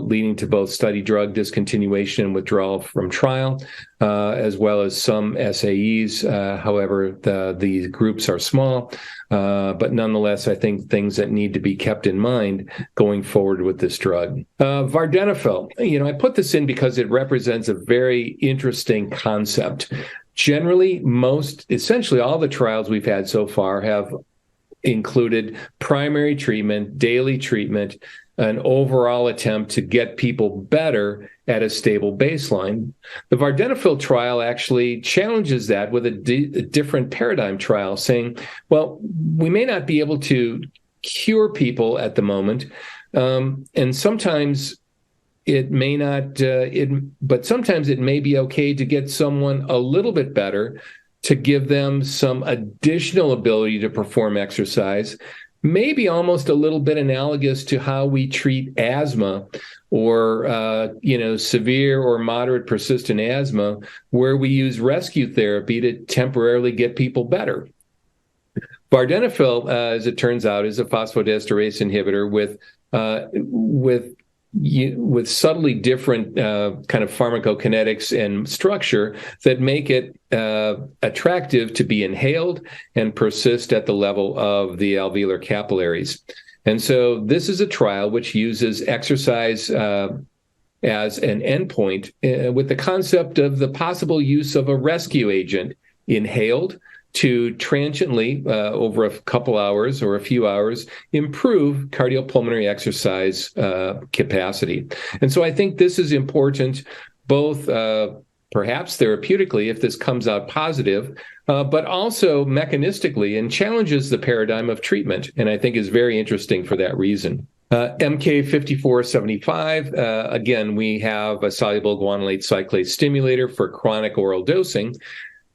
leading to both study drug discontinuation and withdrawal from trial, as well as some SAEs. However, the groups are small, but nonetheless, I think things that need to be kept in mind going forward with this drug. Vardenafil, I put this in because it represents a very interesting concept. Generally, essentially all the trials we've had so far have included primary treatment, daily treatment, an overall attempt to get people better at a stable baseline. The Vardenafil trial actually challenges that with a different paradigm trial, saying, well, we may not be able to cure people at the moment, and sometimes it may not, but sometimes it may be okay to get someone a little bit better, to give them some additional ability to perform exercise, maybe almost a little bit analogous to how we treat asthma or, severe or moderate persistent asthma, where we use rescue therapy to temporarily get people better. Vardenafil, as it turns out, is a phosphodiesterase inhibitor with subtly different kind of pharmacokinetics and structure that make it attractive to be inhaled and persist at the level of the alveolar capillaries. And so this is a trial which uses exercise as an endpoint with the concept of the possible use of a rescue agent inhaled to transiently, over a couple hours or a few hours, improve cardiopulmonary exercise capacity. And so I think this is important, both perhaps therapeutically, if this comes out positive, but also mechanistically, and challenges the paradigm of treatment, and I think is very interesting for that reason. MK-5475, again, we have a soluble guanylate cyclase stimulator for chronic oral dosing.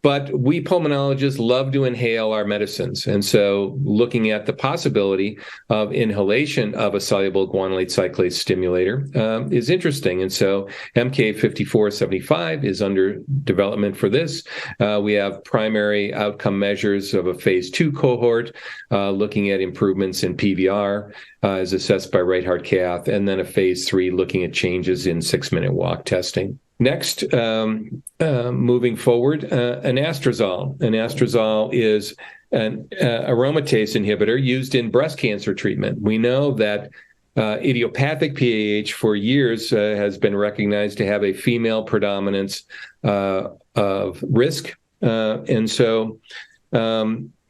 But we pulmonologists love to inhale our medicines. And so looking at the possibility of inhalation of a soluble guanylate cyclase stimulator is interesting. And so MK-5475 is under development for this. We have primary outcome measures of a phase 2 cohort looking at improvements in PVR as assessed by right heart cath, and then a phase 3 looking at changes in 6-minute walk testing. Next, moving forward, anastrozole. Anastrozole is an aromatase inhibitor used in breast cancer treatment. We know that idiopathic PAH for years has been recognized to have a female predominance of risk. And so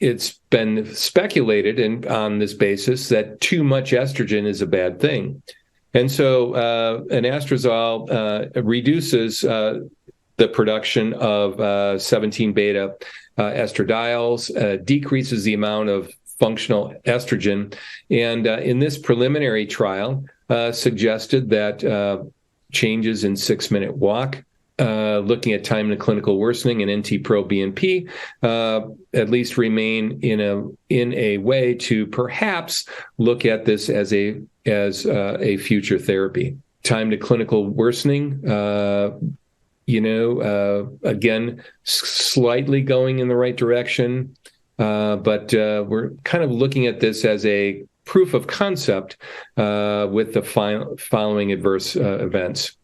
it's been speculated on this basis that too much estrogen is a bad thing. And so anastrozole reduces the production of 17-beta estradiols, decreases the amount of functional estrogen, and in this preliminary trial suggested that changes in 6-minute walk, looking at time to clinical worsening and NT-proBNP, at least remain in a way to perhaps look at this as a future therapy. Time to clinical worsening, again, slightly going in the right direction, but we're kind of looking at this as a proof of concept with the following adverse events.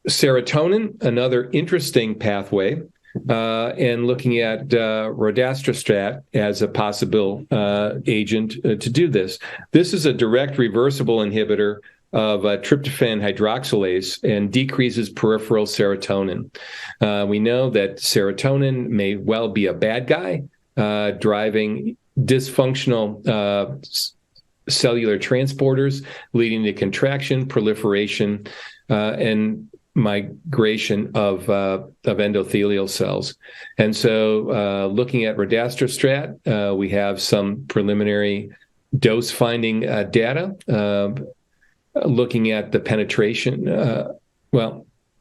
Serotonin, another interesting pathway, and looking at rodastrostat as a possible agent to do this. This is a direct reversible inhibitor of tryptophan hydroxylase and decreases peripheral serotonin. We know that serotonin may well be a bad guy, driving dysfunctional cellular transporters, leading to contraction, proliferation, and migration of endothelial cells. And so looking at rodastrostat, we have some preliminary dose-finding data, looking at the penetration.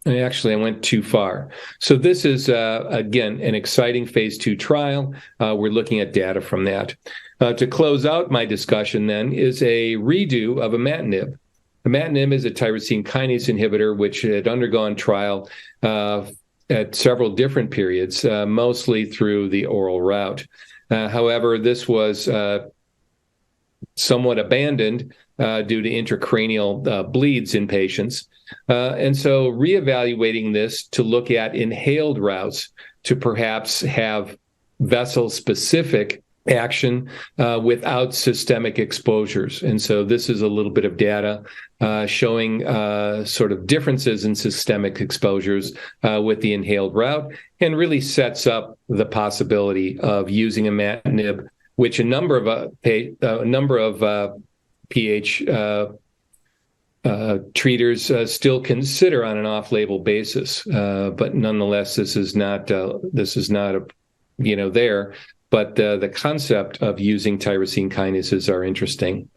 Actually, I went too far. So this is, again, an exciting phase 2 trial. We're looking at data from that. To close out my discussion then is a redo of imatinib. Imatinib is a tyrosine kinase inhibitor, which had undergone trial at several different periods, mostly through the oral route. However, this was somewhat abandoned due to intracranial bleeds in patients. And so reevaluating this to look at inhaled routes to perhaps have vessel-specific action without systemic exposures. And so this is a little bit of data showing sort of differences in systemic exposures with the inhaled route, and really sets up the possibility of using imatinib, which a number of PH treaters still consider on an off-label basis, but nonetheless, this is not there. But the concept of using tyrosine kinases are interesting.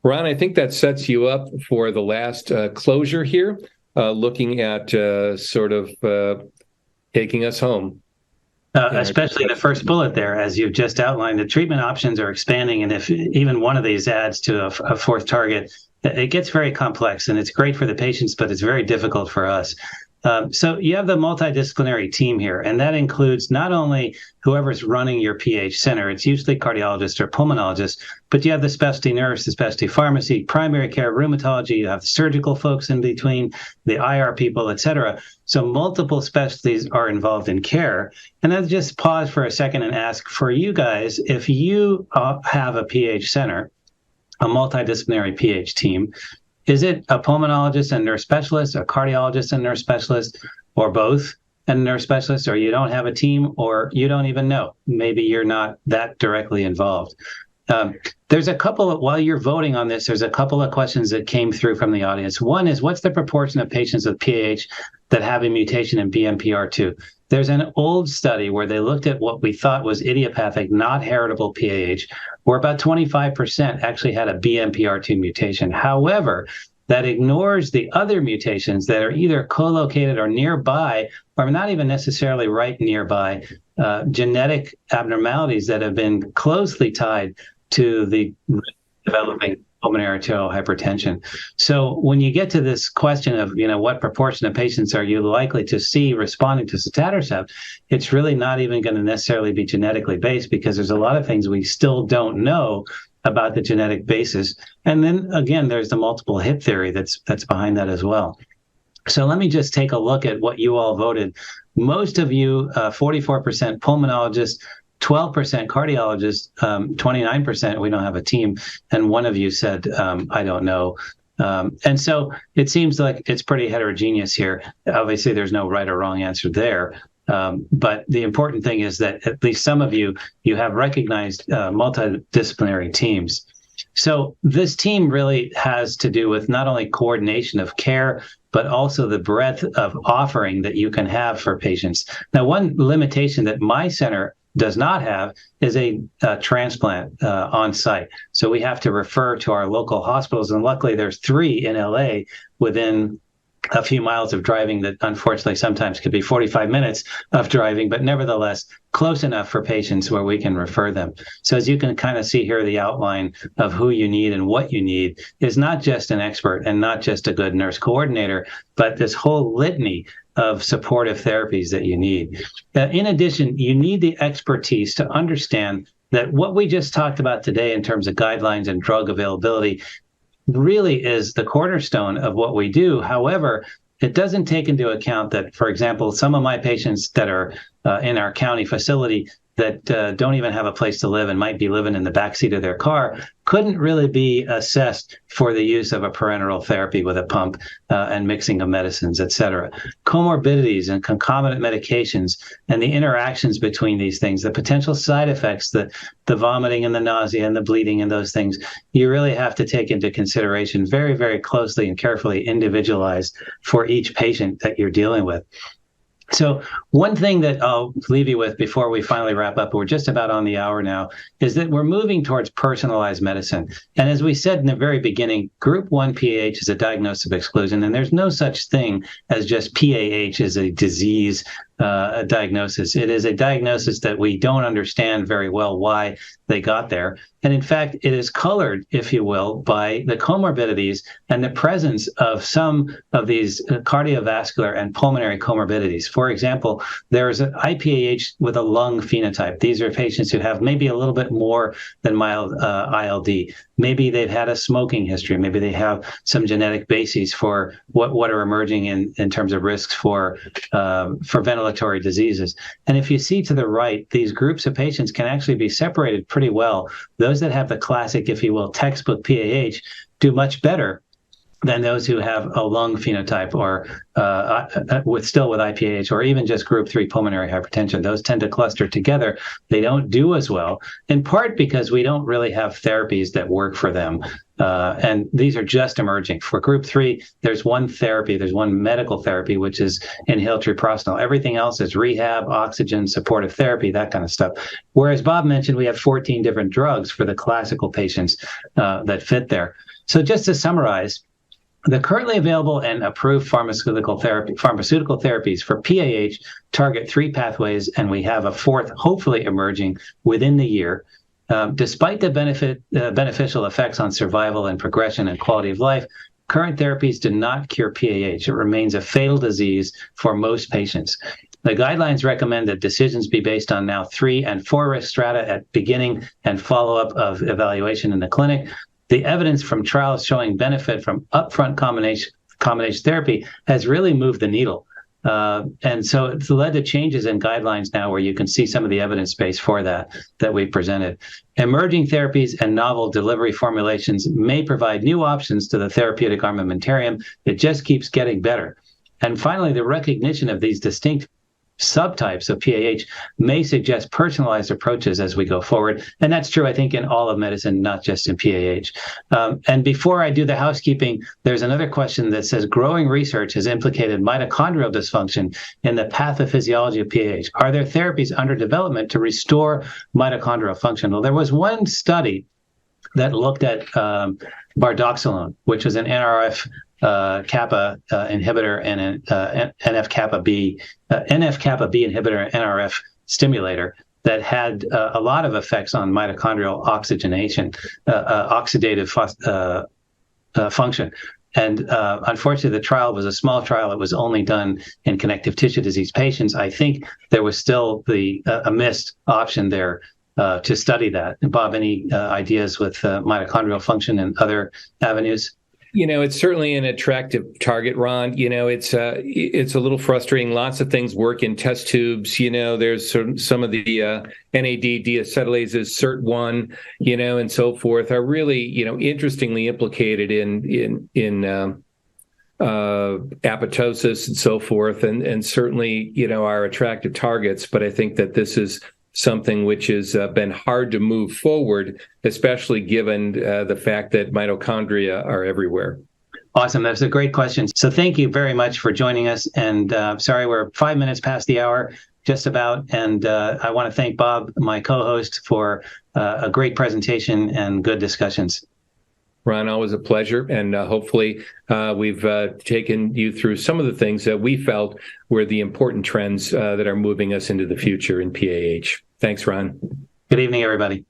Ron, I think that sets you up for the last closure here, looking at sort of taking us home. Especially the first bullet there, as you've just outlined, the treatment options are expanding, and if even one of these adds to a fourth target, it gets very complex, and it's great for the patients, but it's very difficult for us. So you have the multidisciplinary team here, and that includes not only whoever's running your PH center, it's usually cardiologist or pulmonologist, but you have the specialty nurse, the specialty pharmacy, primary care, rheumatology, you have the surgical folks in between, the IR people, et cetera. So multiple specialties are involved in care. And I'll just pause for a second and ask for you guys, if you have a PH center, a multidisciplinary PH team, is it a pulmonologist and nurse specialist, a cardiologist and nurse specialist, or both and nurse specialist, or you don't have a team, or you don't even know? Maybe you're not that directly involved. There's a couple of, while you're voting on this, there's a couple of questions that came through from the audience. One is, what's the proportion of patients with PAH that have a mutation in BMPR2? There's an old study where they looked at what we thought was idiopathic, not heritable PAH, where about 25% actually had a BMPR2 mutation. However, that ignores the other mutations that are either co-located or nearby, or not even necessarily right nearby, genetic abnormalities that have been closely tied to the developing pulmonary arterial hypertension. So when you get to this question of, what proportion of patients are you likely to see responding to sotatercept, it's really not even going to necessarily be genetically based, because there's a lot of things we still don't know about the genetic basis. And then again, there's the multiple hit theory that's behind that as well. So let me just take a look at what you all voted. Most of you, 44% pulmonologists, 12% cardiologists, 29%, we don't have a team, and one of you said, I don't know. And so it seems like it's pretty heterogeneous here. Obviously, there's no right or wrong answer there. But the important thing is that at least some of you have recognized multidisciplinary teams. So this team really has to do with not only coordination of care, but also the breadth of offering that you can have for patients. Now, one limitation that my center does not have is a transplant on site. So we have to refer to our local hospitals, and luckily there's 3 in LA within a few miles of driving that unfortunately sometimes could be 45 minutes of driving, but nevertheless close enough for patients where we can refer them. So as you can kind of see here, the outline of who you need and what you need is not just an expert and not just a good nurse coordinator, but this whole litany of supportive therapies that you need. In addition, you need the expertise to understand that what we just talked about today in terms of guidelines and drug availability really is the cornerstone of what we do. However, it doesn't take into account that, for example, some of my patients that are in our county facility that don't even have a place to live and might be living in the backseat of their car couldn't really be assessed for the use of a parenteral therapy with a pump and mixing of medicines, et cetera. Comorbidities and concomitant medications and the interactions between these things, the potential side effects, the vomiting and the nausea and the bleeding and those things, you really have to take into consideration very, very closely and carefully individualized for each patient that you're dealing with. So one thing that I'll leave you with before we finally wrap up, we're just about on the hour now, is that we're moving towards personalized medicine. And as we said in the very beginning, Group 1 PAH is a diagnosis of exclusion, and there's no such thing as just PAH as a disease diagnosis. It is a diagnosis that we don't understand very well why they got there. And in fact, it is colored, if you will, by the comorbidities and the presence of some of these cardiovascular and pulmonary comorbidities. For example, there is an IPAH with a lung phenotype. These are patients who have maybe a little bit more than mild ILD. Maybe they've had a smoking history. Maybe they have some genetic bases for what are emerging in terms of risks for ventilatory diseases. And if you see to the right, these groups of patients can actually be separated pretty well. Those that have the classic, if you will, textbook PAH do much better than those who have a lung phenotype or with IPAH, or even just group 3 pulmonary hypertension. Those tend to cluster together. They don't do as well, in part because we don't really have therapies that work for them. And these are just emerging. For group 3, there's one therapy, there's one medical therapy, which is inhaled treprostinil. Everything else is rehab, oxygen, supportive therapy, that kind of stuff. Whereas Bob mentioned, we have 14 different drugs for the classical patients that fit there. So just to summarize, the currently available and approved pharmaceutical therapies for PAH target 3 pathways, and we have a 4th hopefully emerging within the year. Despite the beneficial effects on survival and progression and quality of life, current therapies do not cure PAH. It remains a fatal disease for most patients. The guidelines recommend that decisions be based on now 3 and 4 risk strata at beginning and follow-up of evaluation in the clinic. The evidence from trials showing benefit from upfront combination therapy has really moved the needle. And so it's led to changes in guidelines now where you can see some of the evidence base for that we presented. Emerging therapies and novel delivery formulations may provide new options to the therapeutic armamentarium. It just keeps getting better. And finally, the recognition of these distinct subtypes of PAH may suggest personalized approaches as we go forward. And that's true, I think, in all of medicine, not just in PAH. And before I do the housekeeping, there's another question that says, growing research has implicated mitochondrial dysfunction in the pathophysiology of PAH. Are there therapies under development to restore mitochondrial function? Well, there was one study that looked at bardoxolone, which was an NRF kappa inhibitor and an NF-kappa B inhibitor, NRF stimulator, that had a lot of effects on mitochondrial oxygenation, oxidative function. And unfortunately, the trial was a small trial. It was only done in connective tissue disease patients. I think there was still a missed option there to study that. And Bob, any ideas with mitochondrial function and other avenues? It's certainly an attractive target, Ron. It's a little frustrating. Lots of things work in test tubes. There's some of the NAD deacetylases, SIRT1, and so forth are really, interestingly implicated in apoptosis and so forth, and certainly, are attractive targets. But I think that this is something which has been hard to move forward, especially given the fact that mitochondria are everywhere. Awesome. That's a great question. So thank you very much for joining us. And sorry, we're 5 minutes past the hour, just about. And I want to thank Bob, my co-host, for a great presentation and good discussions. Ron, always a pleasure. And hopefully we've taken you through some of the things that we felt were the important trends that are moving us into the future in PAH. Thanks, Ron. Good evening, everybody.